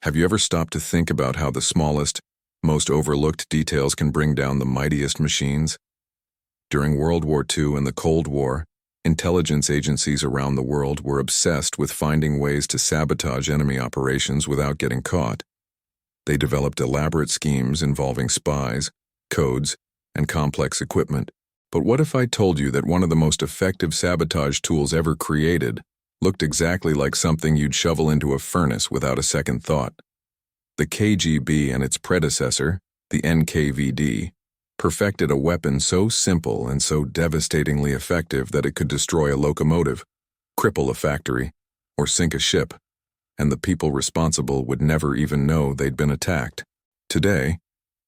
Have you ever stopped to think about how the smallest, most overlooked details can bring down the mightiest machines? During World War II and the Cold War, intelligence agencies around the world were obsessed with finding ways to sabotage enemy operations without getting caught. They developed elaborate schemes involving spies, codes, and complex equipment. But what if I told you that one of the most effective sabotage tools ever created looked exactly like something you'd shovel into a furnace without a second thought? The KGB and its predecessor, the NKVD, perfected a weapon so simple and so devastatingly effective that it could destroy a locomotive, cripple a factory, or sink a ship, and the people responsible would never even know they'd been attacked. Today,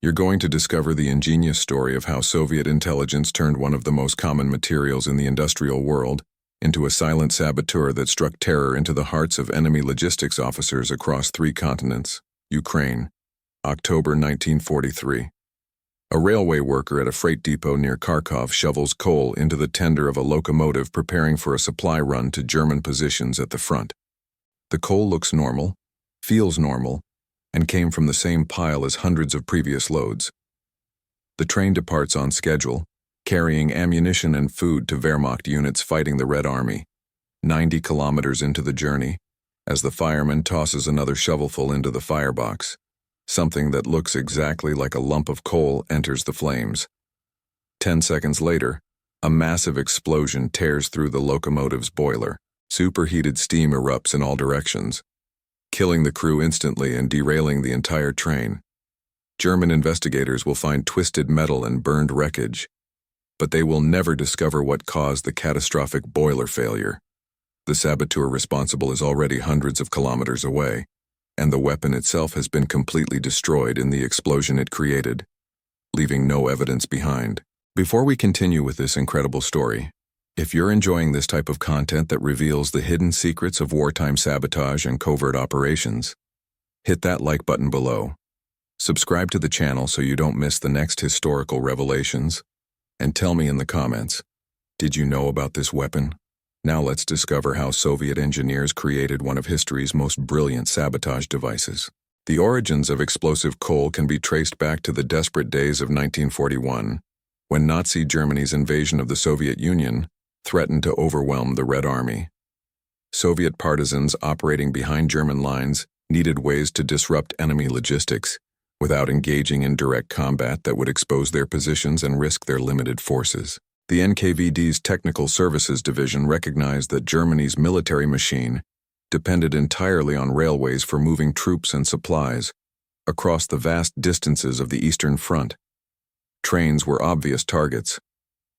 you're going to discover the ingenious story of how Soviet intelligence turned one of the most common materials in the industrial world into a silent saboteur that struck terror into the hearts of enemy logistics officers across 3 continents. Ukraine, October 1943. A railway worker at a freight depot near Kharkov shovels coal into the tender of a locomotive preparing for a supply run to German positions at the front. The coal looks normal, feels normal, and came from the same pile as hundreds of previous loads. The train departs on schedule, carrying ammunition and food to Wehrmacht units fighting the Red Army, 90 kilometers into the journey, as the fireman tosses another shovelful into the firebox. Something that looks exactly like a lump of coal enters the flames. 10 seconds later, a massive explosion tears through the locomotive's boiler. Superheated steam erupts in all directions, killing the crew instantly and derailing the entire train. German investigators will find twisted metal and burned wreckage, but they will never discover what caused the catastrophic boiler failure. The saboteur responsible is already hundreds of kilometers away, and the weapon itself has been completely destroyed in the explosion it created, leaving no evidence behind. Before we continue with this incredible story, if you're enjoying this type of content that reveals the hidden secrets of wartime sabotage and covert operations, hit that like button below. Subscribe to the channel so you don't miss the next historical revelations, and tell me in the comments, did you know about this weapon? Now let's discover how Soviet engineers created one of history's most brilliant sabotage devices. The origins of explosive coal can be traced back to the desperate days of 1941, when Nazi Germany's invasion of the Soviet Union threatened to overwhelm the Red Army. Soviet partisans operating behind German lines needed ways to disrupt enemy logistics without engaging in direct combat that would expose their positions and risk their limited forces. The NKVD's Technical Services Division recognized that Germany's military machine depended entirely on railways for moving troops and supplies across the vast distances of the Eastern Front. Trains were obvious targets,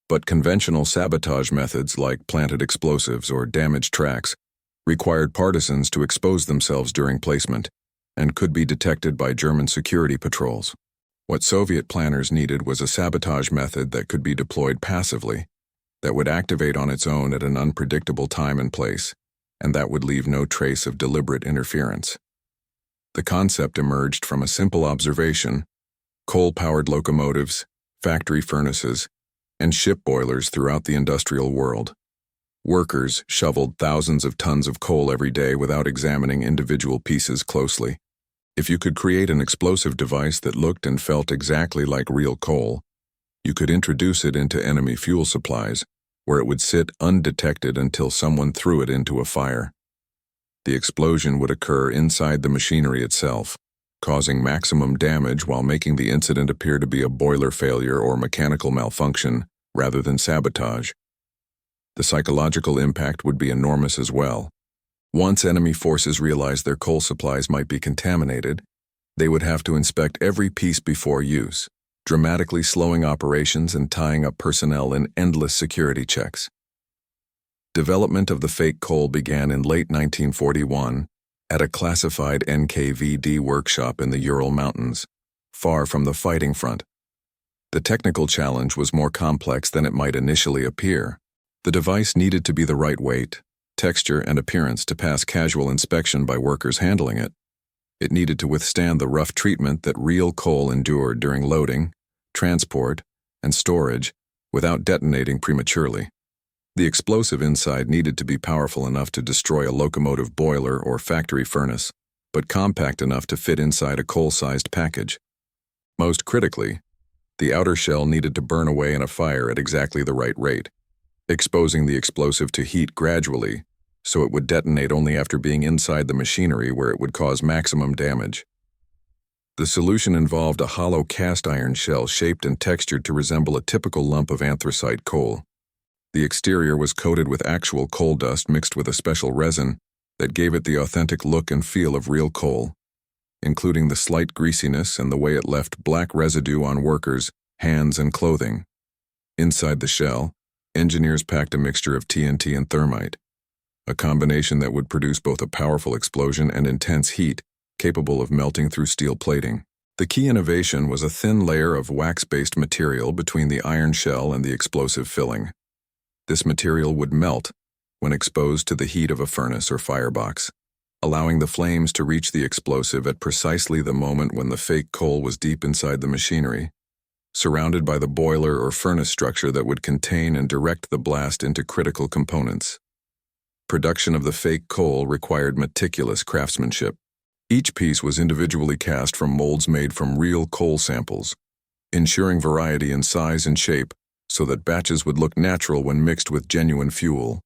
but conventional sabotage methods like planted explosives or damaged tracks required partisans to expose themselves during placement and could be detected by German security patrols. What Soviet planners needed was a sabotage method that could be deployed passively, that would activate on its own at an unpredictable time and place, and that would leave no trace of deliberate interference. The concept emerged from a simple observation: coal-powered locomotives, factory furnaces, and ship boilers throughout the industrial world. Workers shoveled thousands of tons of coal every day without examining individual pieces closely. If you could create an explosive device that looked and felt exactly like real coal, you could introduce it into enemy fuel supplies, where it would sit undetected until someone threw it into a fire. The explosion would occur inside the machinery itself, causing maximum damage while making the incident appear to be a boiler failure or mechanical malfunction rather than sabotage. The psychological impact would be enormous as well. Once enemy forces realized their coal supplies might be contaminated, they would have to inspect every piece before use, dramatically slowing operations and tying up personnel in endless security checks. Development of the fake coal began in late 1941 at a classified NKVD workshop in the Ural Mountains, far from the fighting front. The technical challenge was more complex than it might initially appear. The device needed to be the right weight, texture, and appearance to pass casual inspection by workers handling it. It needed to withstand the rough treatment that real coal endured during loading, transport, and storage without detonating prematurely. The explosive inside needed to be powerful enough to destroy a locomotive boiler or factory furnace, but compact enough to fit inside a coal-sized package. Most critically, the outer shell needed to burn away in a fire at exactly the right rate, exposing the explosive to heat gradually, so it would detonate only after being inside the machinery where it would cause maximum damage. The solution involved a hollow cast iron shell shaped and textured to resemble a typical lump of anthracite coal. The exterior was coated with actual coal dust mixed with a special resin that gave it the authentic look and feel of real coal, including the slight greasiness and the way it left black residue on workers' hands and clothing. Inside the shell, engineers packed a mixture of TNT and thermite, a combination that would produce both a powerful explosion and intense heat, capable of melting through steel plating. The key innovation was a thin layer of wax-based material between the iron shell and the explosive filling. This material would melt when exposed to the heat of a furnace or firebox, allowing the flames to reach the explosive at precisely the moment when the fake coal was deep inside the machinery, surrounded by the boiler or furnace structure that would contain and direct the blast into critical components. Production of the fake coal required meticulous craftsmanship. Each piece was individually cast from molds made from real coal samples, ensuring variety in size and shape so that batches would look natural when mixed with genuine fuel.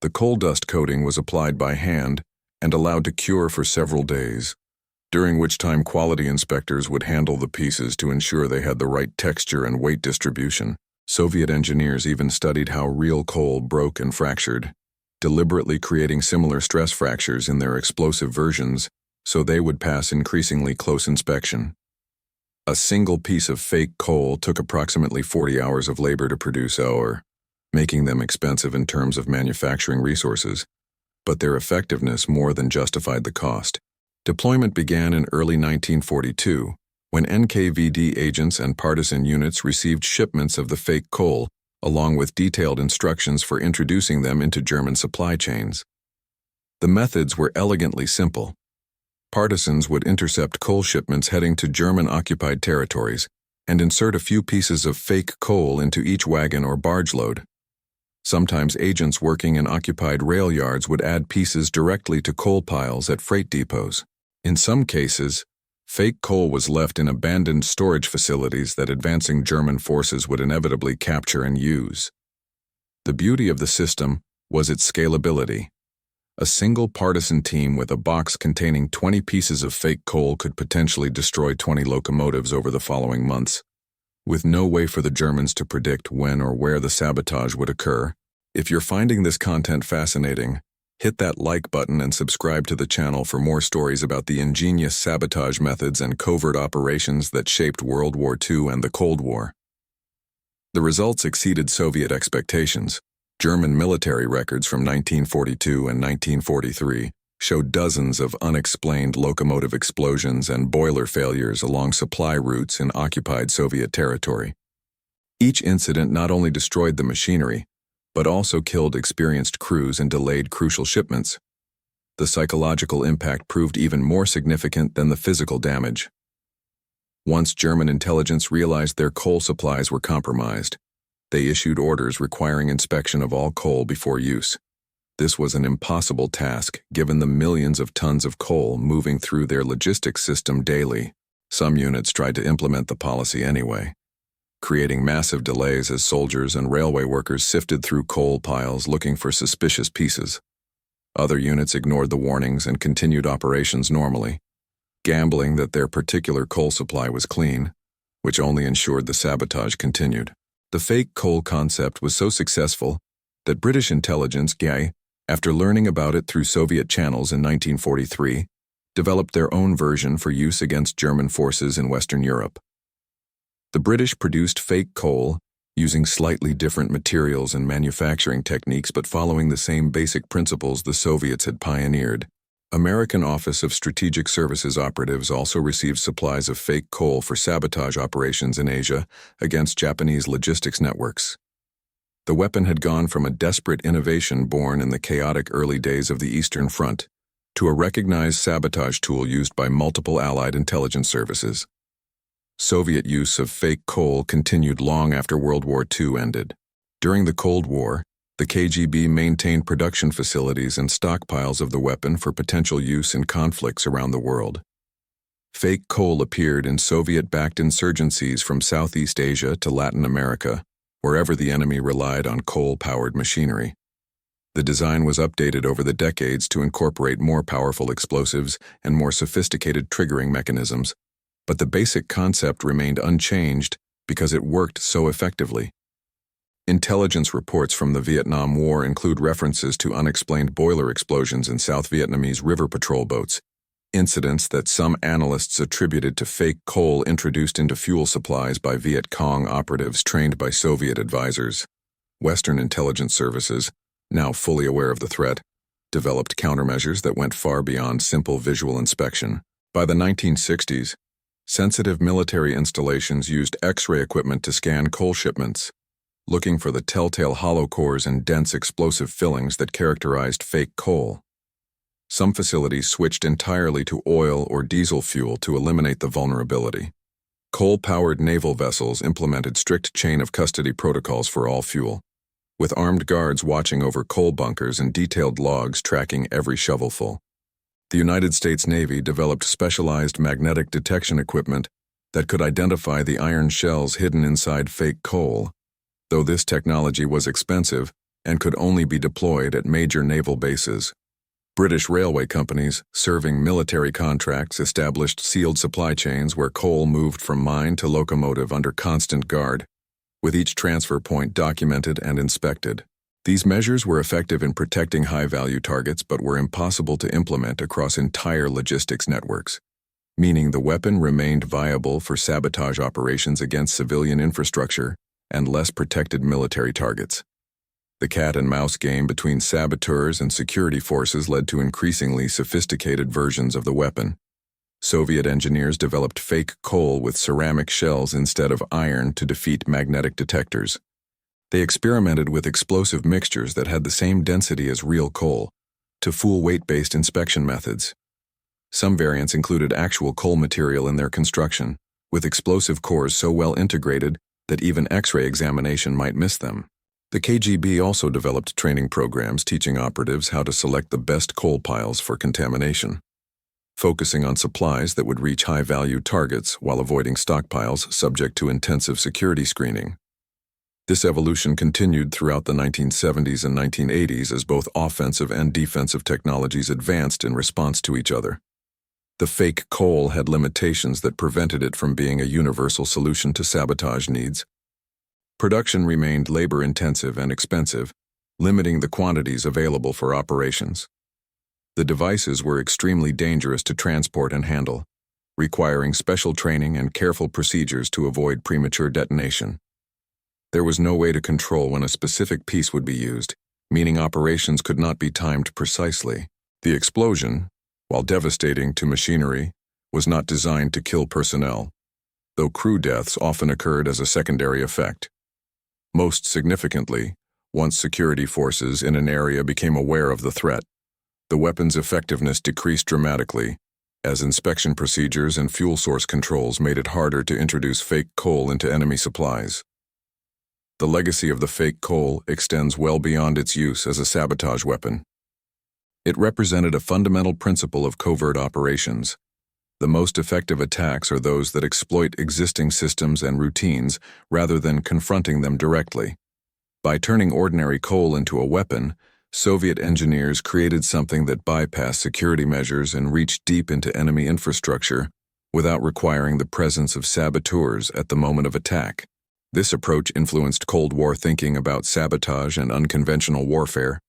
The coal dust coating was applied by hand and allowed to cure for several days, during which time quality inspectors would handle the pieces to ensure they had the right texture and weight distribution. Soviet engineers even studied how real coal broke and fractured, deliberately creating similar stress fractures in their explosive versions so they would pass increasingly close inspection. A single piece of fake coal took approximately 40 hours of labor to produce, making them expensive in terms of manufacturing resources, but their effectiveness more than justified the cost. Deployment began in early 1942, when NKVD agents and partisan units received shipments of the fake coal, along with detailed instructions for introducing them into German supply chains. The methods were elegantly simple. Partisans would intercept coal shipments heading to German-occupied territories and insert a few pieces of fake coal into each wagon or barge load. Sometimes agents working in occupied rail yards would add pieces directly to coal piles at freight depots. In some cases, fake coal was left in abandoned storage facilities that advancing German forces would inevitably capture and use. The beauty of the system was its scalability. A single partisan team with a box containing 20 pieces of fake coal could potentially destroy 20 locomotives over the following months, with no way for the Germans to predict when or where the sabotage would occur. If you're finding this content fascinating, hit that like button and subscribe to the channel for more stories about the ingenious sabotage methods and covert operations that shaped World War II and the Cold War. The results exceeded Soviet expectations. German military records from 1942 and 1943 showed dozens of unexplained locomotive explosions and boiler failures along supply routes in occupied Soviet territory. Each incident not only destroyed the machinery, but also killed experienced crews and delayed crucial shipments. The psychological impact proved even more significant than the physical damage. Once German intelligence realized their coal supplies were compromised, they issued orders requiring inspection of all coal before use. This was an impossible task given the millions of tons of coal moving through their logistics system daily. Some units tried to implement the policy anyway, creating massive delays as soldiers and railway workers sifted through coal piles looking for suspicious pieces. Other units ignored the warnings and continued operations normally, gambling that their particular coal supply was clean, which only ensured the sabotage continued. The fake coal concept was so successful that British intelligence, GI, after learning about it through Soviet channels in 1943, developed their own version for use against German forces in Western Europe. The British produced fake coal using slightly different materials and manufacturing techniques but following the same basic principles the Soviets had pioneered. American Office of Strategic Services operatives also received supplies of fake coal for sabotage operations in Asia against Japanese logistics networks. The weapon had gone from a desperate innovation born in the chaotic early days of the Eastern Front to a recognized sabotage tool used by multiple Allied intelligence services. Soviet use of fake coal continued long after World War II ended. During the Cold War, The KGB maintained production facilities and stockpiles of the weapon for potential use in conflicts around the world. Fake coal appeared in Soviet-backed insurgencies from Southeast Asia to Latin America, wherever the enemy relied on coal-powered machinery. The design was updated over the decades to incorporate more powerful explosives and more sophisticated triggering mechanisms, but the basic concept remained unchanged because it worked so effectively. Intelligence reports from the Vietnam War include references to unexplained boiler explosions in South Vietnamese river patrol boats, incidents that some analysts attributed to fake coal introduced into fuel supplies by Viet Cong operatives trained by Soviet advisors. Western intelligence services, now fully aware of the threat, developed countermeasures that went far beyond simple visual inspection. By the 1960s, sensitive military installations used X-ray equipment to scan coal shipments, looking for the telltale hollow cores and dense explosive fillings that characterized fake coal. Some facilities switched entirely to oil or diesel fuel to eliminate the vulnerability. Coal-powered naval vessels implemented strict chain-of-custody protocols for all fuel, with armed guards watching over coal bunkers and detailed logs tracking every shovelful. The United States Navy developed specialized magnetic detection equipment that could identify the iron shells hidden inside fake coal, though this technology was expensive and could only be deployed at major naval bases. British railway companies, serving military contracts, established sealed supply chains where coal moved from mine to locomotive under constant guard, with each transfer point documented and inspected. These measures were effective in protecting high-value targets but were impossible to implement across entire logistics networks, meaning the weapon remained viable for sabotage operations against civilian infrastructure and less protected military targets. The cat-and-mouse game between saboteurs and security forces led to increasingly sophisticated versions of the weapon. Soviet engineers developed fake coal with ceramic shells instead of iron to defeat magnetic detectors. They experimented with explosive mixtures that had the same density as real coal to fool weight-based inspection methods. Some variants included actual coal material in their construction, with explosive cores so well integrated that even X-ray examination might miss them. The KGB also developed training programs teaching operatives how to select the best coal piles for contamination, focusing on supplies that would reach high-value targets while avoiding stockpiles subject to intensive security screening. This evolution continued throughout the 1970s and 1980s as both offensive and defensive technologies advanced in response to each other. The fake coal had limitations that prevented it from being a universal solution to sabotage needs. Production remained labor-intensive and expensive, limiting the quantities available for operations. The devices were extremely dangerous to transport and handle, requiring special training and careful procedures to avoid premature detonation. There was no way to control when a specific piece would be used, meaning operations could not be timed precisely. The explosion, while devastating to machinery, was not designed to kill personnel, though crew deaths often occurred as a secondary effect. Most significantly, once security forces in an area became aware of the threat, the weapon's effectiveness decreased dramatically, as inspection procedures and fuel source controls made it harder to introduce fake coal into enemy supplies. The legacy of the fake coal extends well beyond its use as a sabotage weapon. It represented a fundamental principle of covert operations. The most effective attacks are those that exploit existing systems and routines rather than confronting them directly. By turning ordinary coal into a weapon, Soviet engineers created something that bypassed security measures and reached deep into enemy infrastructure without requiring the presence of saboteurs at the moment of attack. This approach influenced Cold War thinking about sabotage and unconventional warfare,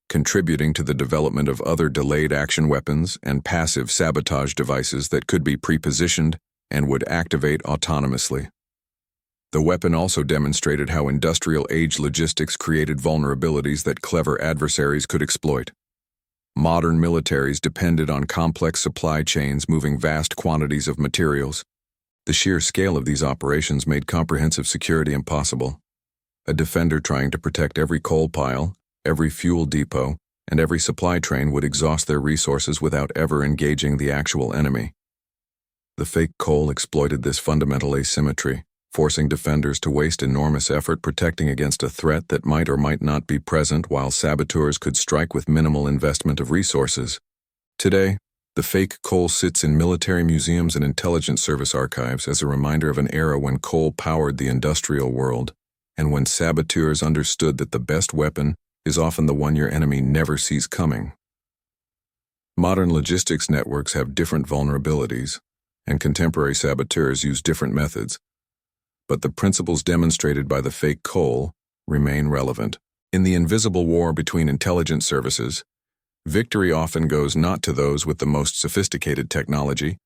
contributing to the development of other delayed action weapons and passive sabotage devices that could be pre-positioned and would activate autonomously. The weapon also demonstrated how industrial-age logistics created vulnerabilities that clever adversaries could exploit. Modern militaries depended on complex supply chains moving vast quantities of materials. The sheer scale of these operations made comprehensive security impossible. A defender trying to protect every coal pile, every fuel depot, and every supply train would exhaust their resources without ever engaging the actual enemy. The fake coal exploited this fundamental asymmetry, forcing defenders to waste enormous effort protecting against a threat that might or might not be present, while saboteurs could strike with minimal investment of resources. Today, the fake coal sits in military museums and intelligence service archives as a reminder of an era when coal powered the industrial world, and when saboteurs understood that the best weapon is often the one your enemy never sees coming. Modern logistics networks have different vulnerabilities, and contemporary saboteurs use different methods, but the principles demonstrated by the fake coal remain relevant. In the invisible war between intelligence services, victory often goes not to those with the most sophisticated technology,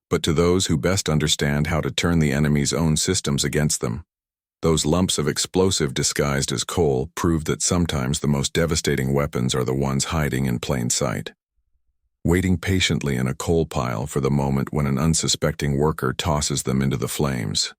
but to those who best understand how to turn the enemy's own systems against them. Those lumps of explosive disguised as coal prove that sometimes the most devastating weapons are the ones hiding in plain sight, waiting patiently in a coal pile for the moment when an unsuspecting worker tosses them into the flames.